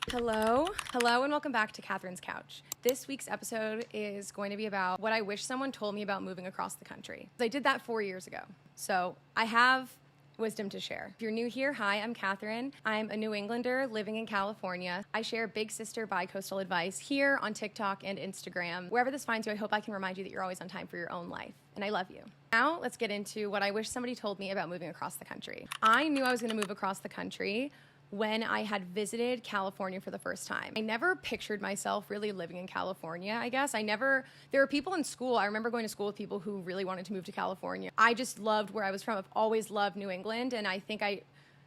Hello, and welcome back to Catherine's Couch. This week's episode is going to be about what I wish someone told me about moving across the country. I did that 4 years ago, so I have wisdom to share. If you're new here, hi, I'm Catherine. I'm a New Englander living in California. I share big sister bi-coastal advice here on TikTok and Instagram. Wherever this finds you, I hope I can remind you that you're always on time for your own life, and I love you. Now, let's get into what I wish somebody told me about moving across the country. I knew I was going to move across the country when I had visited California for the first time. I never pictured myself really living in California, I guess. There were people in school, I remember going to school with people who really wanted to move to California. I just loved where I was from. I've always loved New England, and I think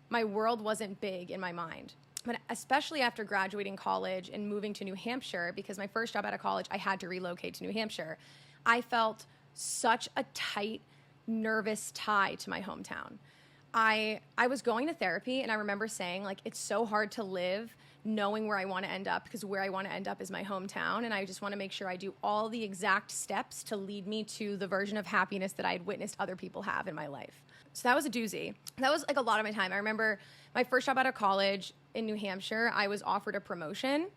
my world wasn't big in my mind. But especially after graduating college and moving to New Hampshire, because my first job out of college, I had to relocate to New Hampshire, I felt such a tight, nervous tie to my hometown. I was going to therapy, and I remember saying, like, it's so hard to live knowing where I want to end up, because where I want to end up is my hometown, and I just want to make sure I do all the exact steps to lead me to the version of happiness that I had witnessed other people have in my life. So that was a doozy. That was like a lot of my time. I remember my first job out of college in New Hampshire, I was offered a promotion.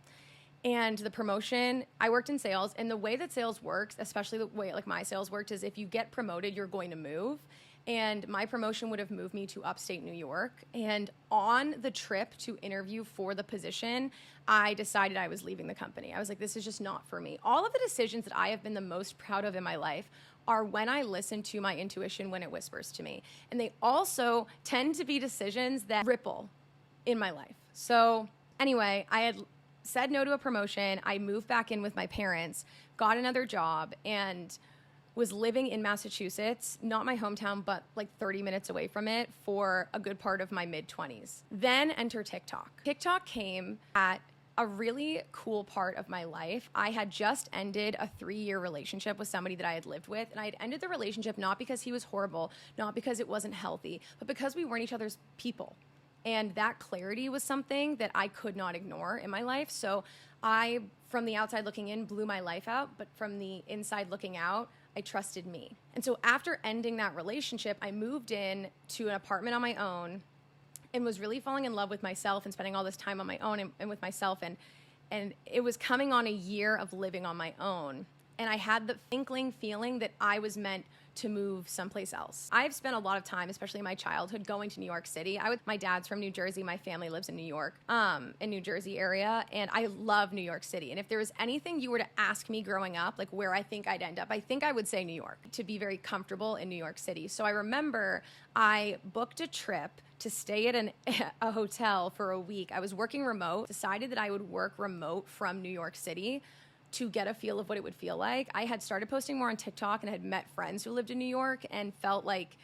And the promotion, I worked in sales, and the way that sales works, especially the way like my sales worked, is if you get promoted, you're going to move. And my promotion would have moved me to upstate New York. And on the trip to interview for the position, I decided I was leaving the company. I was like, this is just not for me. All of the decisions that I have been the most proud of in my life are when I listen to my intuition when it whispers to me. And they also tend to be decisions that ripple in my life. So anyway, I had said no to a promotion. I moved back in with my parents, got another job, and was living in Massachusetts, not my hometown, but like 30 minutes away from it for a good part of my mid-20s. Then enter TikTok. TikTok came at a really cool part of my life. I had just ended a 3-year relationship with somebody that I had lived with, and I had ended the relationship not because he was horrible, not because it wasn't healthy, but because we weren't each other's people. And that clarity was something that I could not ignore in my life. So I, from the outside looking in, blew my life out, but from the inside looking out, I trusted me. And so after ending that relationship, I moved in to an apartment on my own and was really falling in love with myself and spending all this time on my own and with myself. And it was coming on a year of living on my own. And I had the inkling feeling that I was meant to move someplace else. I've spent a lot of time, especially in my childhood, going to New York City. My dad's from New Jersey. My family lives in New York, in New Jersey area. And I love New York City. And if there was anything you were to ask me growing up, like where I think I'd end up, I think I would say New York, to be very comfortable in New York City. So I remember I booked a trip to stay at a hotel for a week. I was working remote, decided that I would work remote from New York City to get a feel of what it would feel like. I had started posting more on TikTok and had met friends who lived in New York and felt like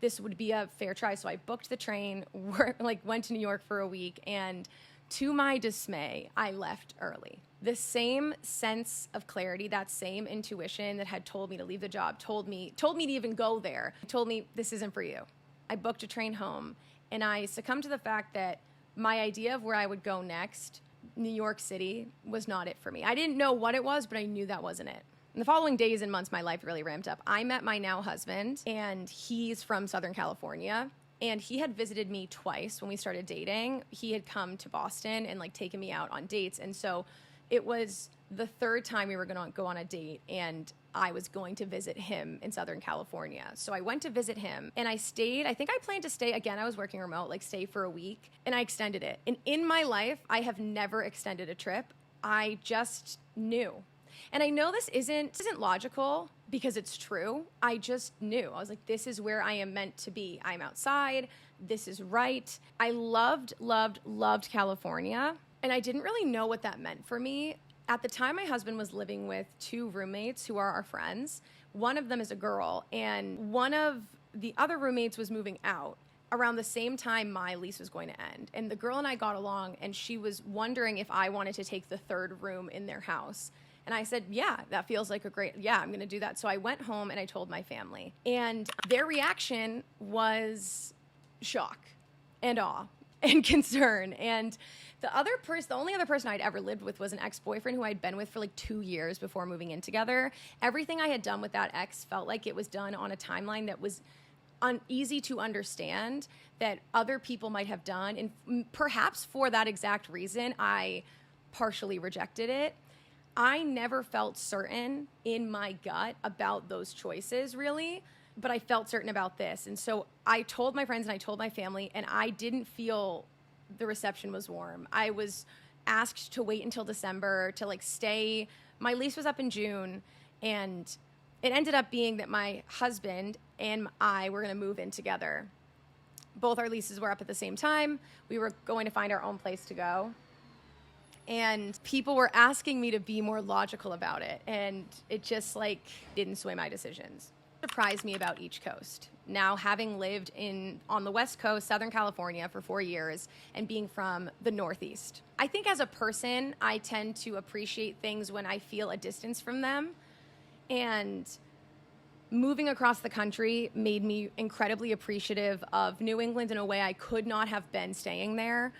this would be a fair try. So I booked the train, went to New York for a week, and to my dismay, I left early. The same sense of clarity, that same intuition that had told me to leave the job, told me to even go there, told me this isn't for you. I booked a train home, and I succumbed to the fact that my idea of where I would go next, New York City, was not it for me. I didn't know what it was, but I knew that wasn't it. In the following days and months, my life really ramped up. I met my now husband, and he's from Southern California, and he had visited me twice when we started dating. He had come to Boston and taken me out on dates, and so it was the third time we were going to go on a date, and I was going to visit him in Southern California. So I went to visit him, and I stayed. I think I planned to stay, again, I was working remote, stay for a week, and I extended it. And in my life, I have never extended a trip. I just knew. And I know this isn't logical because it's true. I just knew. I was like, this is where I am meant to be. I'm outside. This is right. I loved California, and I didn't really know what that meant for me. At the time, my husband was living with 2 roommates who are our friends. One of them is a girl, and one of the other roommates was moving out around the same time my lease was going to end. And the girl and I got along, and she was wondering if I wanted to take the 3rd room in their house. And I said, yeah, that feels like I'm going to do that. So I went home and I told my family. And their reaction was shock and awe and concern. And the only other person I'd ever lived with was an ex-boyfriend who I'd been with for 2 years before moving in together. Everything I had done with that ex felt like it was done on a timeline that was easy to understand that other people might have done. And perhaps for that exact reason, I partially rejected it. I never felt certain in my gut about those choices, really, but I felt certain about this. And so I told my friends and I told my family, and I didn't feel the reception was warm. I was asked to wait until December to stay. My lease was up in June, and it ended up being that my husband and I were going to move in together. Both our leases were up at the same time. We were going to find our own place to go. And people were asking me to be more logical about it. And it just didn't sway my decisions. It surprised me about each coast. Now, having lived on the West Coast, Southern California for 4 years and being from the Northeast, I think as a person, I tend to appreciate things when I feel a distance from them. And moving across the country made me incredibly appreciative of New England in a way I could not have been staying there.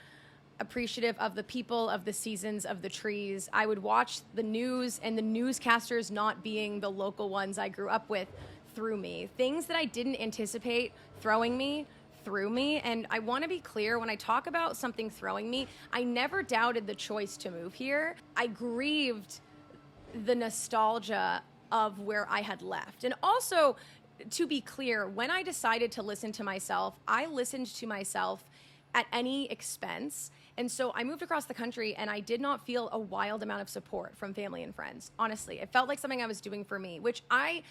Appreciative of the people, of the seasons, of the trees. I would watch the news, and the newscasters not being the local ones I grew up with threw me. Things that I didn't anticipate throwing me threw me. And I want to be clear, when I talk about something throwing me, I never doubted the choice to move here. I grieved the nostalgia of where I had left. And also, to be clear, when I decided to listen to myself, I listened to myself at any expense. And so I moved across the country, and I did not feel a wild amount of support from family and friends. Honestly, it felt like something I was doing for me, which I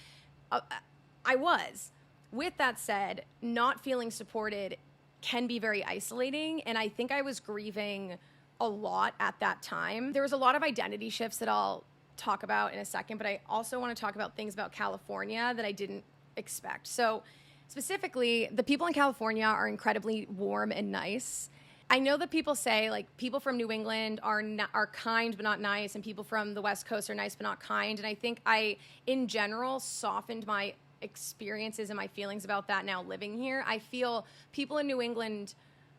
was. With that said, not feeling supported can be very isolating, and I think I was grieving a lot at that time. There was a lot of identity shifts that I'll talk about in a second, but I also want to talk about things about California that I didn't expect. So specifically, the people in California are incredibly warm and nice. I know that people say people from New England are kind but not nice, and people from the West Coast are nice but not kind. And I think I, in general, softened my experiences and my feelings about that now living here. I feel people in New England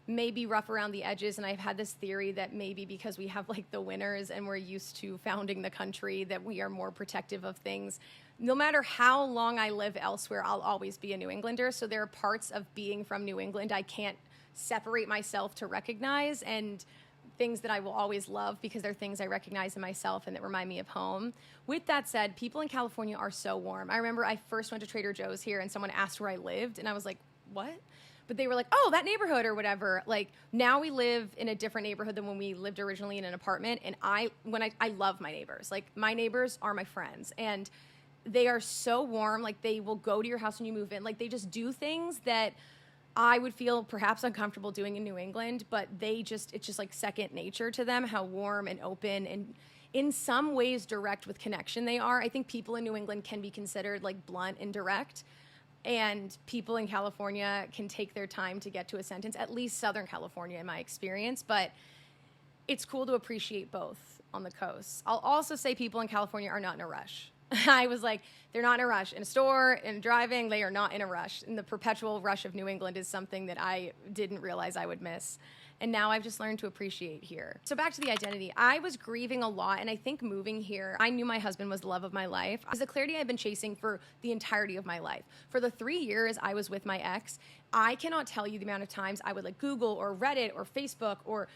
may be rough around the edges, and I've had this theory that maybe because we have the winters and we're used to founding the country, that we are more protective of things. No matter how long I live elsewhere, I'll always be a New Englander. So there are parts of being from New England I can't separate myself to recognize, and things that I will always love because they're things I recognize in myself and that remind me of home. With that said, people in California are so warm. I remember I first went to Trader Joe's here and someone asked where I lived, and I was like, what? But they were like, oh, that neighborhood or whatever. Now we live in a different neighborhood than when we lived originally in an apartment. And I love my neighbors. My neighbors are my friends. And they are so warm. They will go to your house when you move in. They just do things that I would feel perhaps uncomfortable doing in New England, but it's just second nature to them, how warm and open and in some ways direct with connection they are. I think people in New England can be considered blunt and direct. And people in California can take their time to get to a sentence, at least Southern California in my experience. But it's cool to appreciate both on the coast. I'll also say people in California are not in a rush. I was they're not in a rush. In a store, in driving, they are not in a rush. And the perpetual rush of New England is something that I didn't realize I would miss. And now I've just learned to appreciate here. So back to the identity. I was grieving a lot, and I think moving here, I knew my husband was the love of my life. It was the clarity I've been chasing for the entirety of my life. For the 3 years I was with my ex, I cannot tell you the amount of times I would Google or Reddit or Facebook or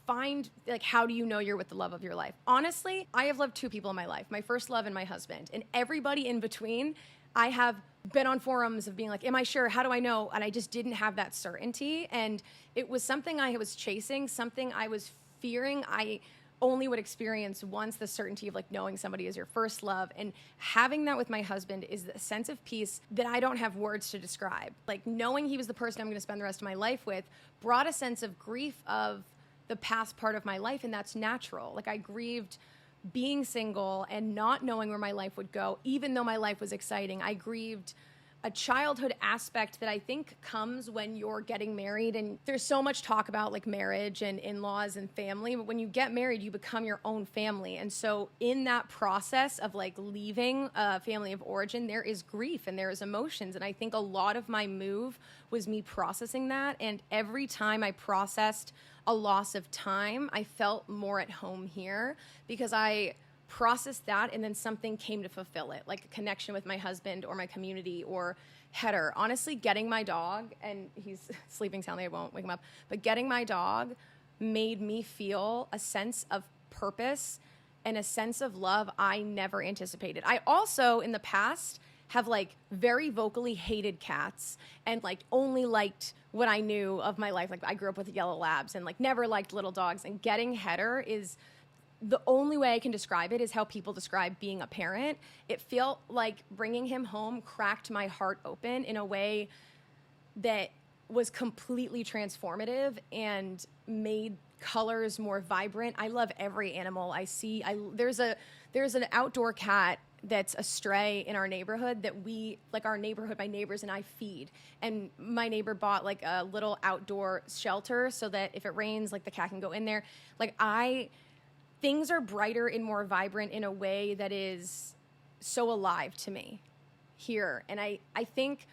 find how do you know you're with the love of your life? Honestly, I have loved two people in my life, my first love and my husband. And everybody in between, I have been on forums of being am I sure? How do I know? And I just didn't have that certainty. And it was something I was chasing, something I was fearing I only would experience once, the certainty of knowing somebody is your first love. And having that with my husband is a sense of peace that I don't have words to describe. Knowing he was the person I'm going to spend the rest of my life with brought a sense of grief of the past part of my life. And that's natural. I grieved being single and not knowing where my life would go, even though my life was exciting. I grieved a childhood aspect that I think comes when you're getting married, and there's so much talk about marriage and in-laws and family, but when you get married, you become your own family. And so in that process of leaving a family of origin, there is grief and there is emotions. And I think a lot of my move was me processing that. And every time I processed a loss of time, I felt more at home here because I processed that, and then something came to fulfill it, like a connection with my husband or my community or Header. Honestly, getting my dog, and he's sleeping soundly, I won't wake him up, but getting my dog made me feel a sense of purpose and a sense of love I never anticipated. I also, in the past, have like very vocally hated cats and like only liked what I knew of my life. Like I grew up with yellow labs and like never liked little dogs, and getting Header is the only way I can describe it is how people describe being a parent. It felt like bringing him home cracked my heart open in a way that was completely transformative and made colors more vibrant. I love every animal I see. There's an outdoor cat that's a stray in our neighborhood that my neighbors and I feed. And my neighbor bought like a little outdoor shelter so that if it rains, like the cat can go in there. Things are brighter and more vibrant in a way that is so alive to me here. And I think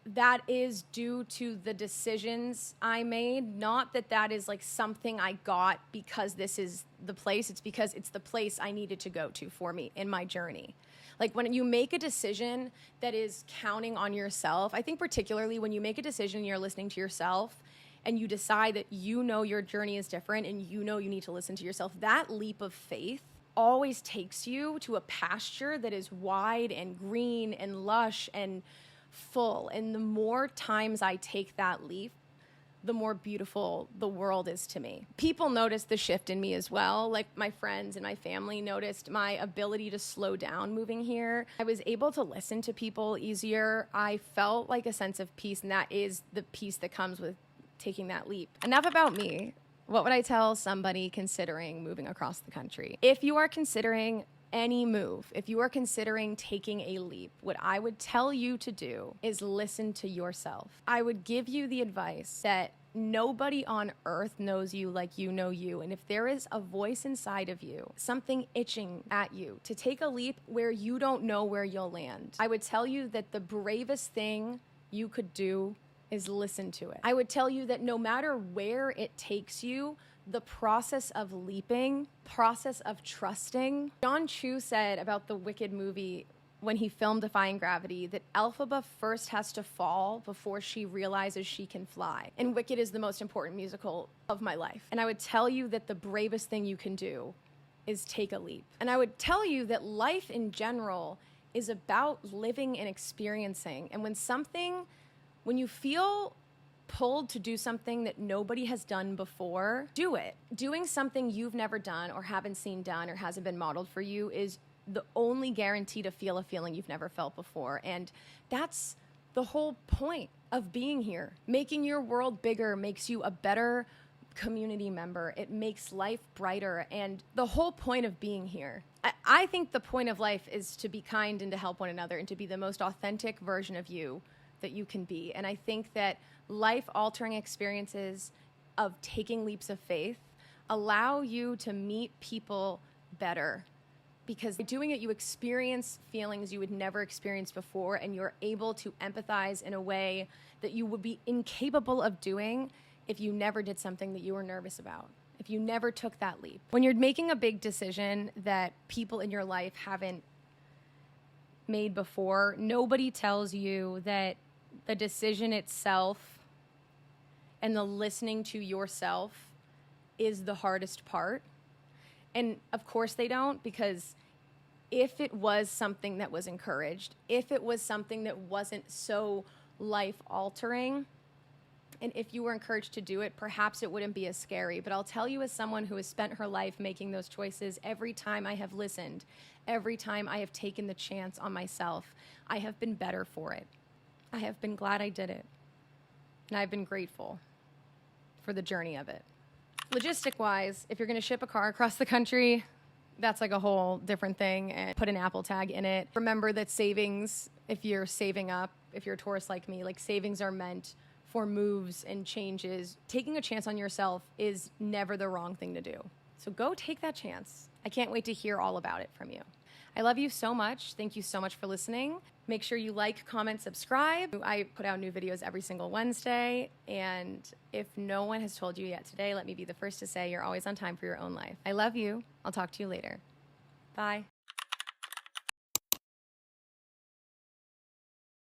that is due to the decisions I made. Not that is like something I got because this is the place. It's because it's the place I needed to go to for me in my journey. Like when you make a decision that is counting on yourself, I think particularly when you make a decision and you're listening to yourself and you decide that your journey is different and you need to listen to yourself, that leap of faith always takes you to a pasture that is wide and green and lush and full. And the more times I take that leap, the more beautiful the world is to me. People noticed the shift in me as well. Like my friends and my family noticed my ability to slow down moving here. I was able to listen to people easier. I felt like a sense of peace, and that is the peace that comes with taking that leap. Enough about me. What would I tell somebody considering moving across the country? If you are considering any move, if you are considering taking a leap, what I would tell you to do is listen to yourself. I would give you the advice that nobody on earth knows you like you know you. And if there is a voice inside of you, something itching at you to take a leap where you don't know where you'll land, I would tell you that the bravest thing you could do is listen to it. I would tell you that no matter where it takes you, the process of leaping, process of trusting. John Chu said about the Wicked movie when he filmed Defying Gravity that Elphaba first has to fall before she realizes she can fly. And Wicked is the most important musical of my life. And I would tell you that the bravest thing you can do is take a leap. And I would tell you that life in general is about living and experiencing. And when you feel pulled to do something that nobody has done before, do it. Doing something you've never done or haven't seen done or hasn't been modeled for you is the only guarantee to feel a feeling you've never felt before. And that's the whole point of being here. Making your world bigger makes you a better community member. It makes life brighter. And the whole point of being here, I think the point of life is to be kind and to help one another and to be the most authentic version of you that you can be. And I think that life-altering experiences of taking leaps of faith allow you to meet people better, because by doing it, you experience feelings you would never experience before, and you're able to empathize in a way that you would be incapable of doing if you never did something that you were nervous about, if you never took that leap. When you're making a big decision that people in your life haven't made before, nobody tells you that the decision itself and the listening to yourself is the hardest part. And of course they don't, because if it was something that was encouraged, if it was something that wasn't so life-altering, and if you were encouraged to do it, perhaps it wouldn't be as scary. But I'll tell you, as someone who has spent her life making those choices, every time I have listened, every time I have taken the chance on myself, I have been better for it. I have been glad I did it. And I've been grateful for the journey of it. Logistic-wise, if you're going to ship a car across the country, that's like a whole different thing, and put an Apple tag in it. Remember that savings, if you're saving up, if you're a tourist like me, like savings are meant for moves and changes. Taking a chance on yourself is never the wrong thing to do. So go take that chance. I can't wait to hear all about it from you. I love you so much. Thank you so much for listening. Make sure you like, comment, subscribe. I put out new videos every single Wednesday. And if no one has told you yet today, let me be the first to say you're always on time for your own life. I love you. I'll talk to you later. Bye.